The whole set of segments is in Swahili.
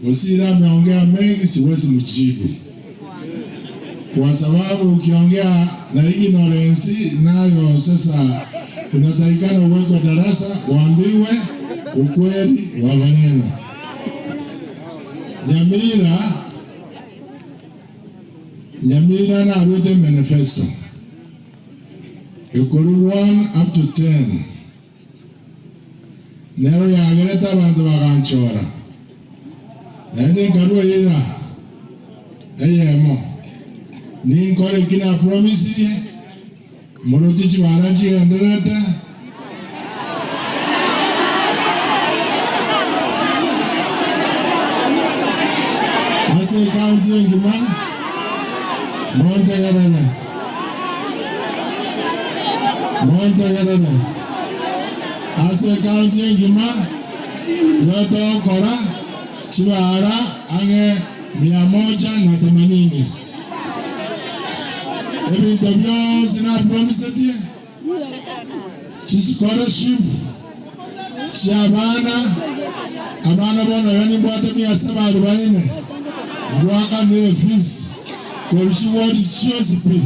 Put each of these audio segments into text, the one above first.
Wasira ameongea mengi, siwezi mjibu kwa sababu ukiongea na ignorance nayo sasa unatakikana uwekwe darasa waambiwe ukweli wa maneno. Nyamira na written manifesto. Ikuru 1 up to 10. Nero ya gereta bantu baganchora. Nende karuwa ira. Eyemo. Ni nkore kina promise ye. Morotichi warachi endereta. Ase county ngima. Monte Garana. Ase county ngima. Yoto kora. Chibara ange 180. Ebi tabio sina promise tie. Sisi scholarship. Shabana. Abana bono yani bwate 740. Mwaka ni fees. Kolichi wodi chosipi.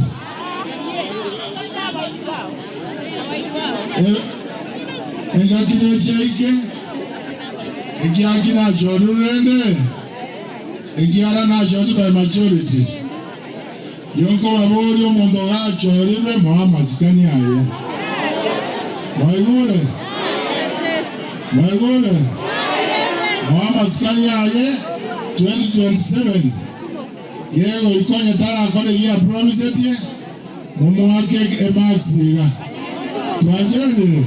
Ega kine cheike. Egia kina jodu rende. Egia na jodu by majority. Yonko wabori omondo ga chorire moa masikani aye. Maigure. Moa masikani aye 2027. Yego ikonye tara kore ya promise tie. Mumu wake emax niga. Tuanjere.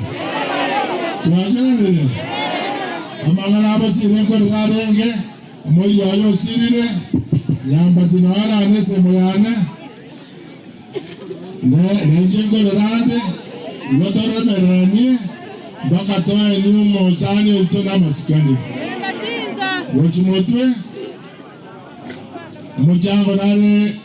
Amangana abasi renko rarenge. Moyo ayo sirire. Yamba tinawara anese moyane. Nenjengo lerande. Yotore meranie. Baka toa eniu mozani utona masikani. Wochimotwe. Mchango nare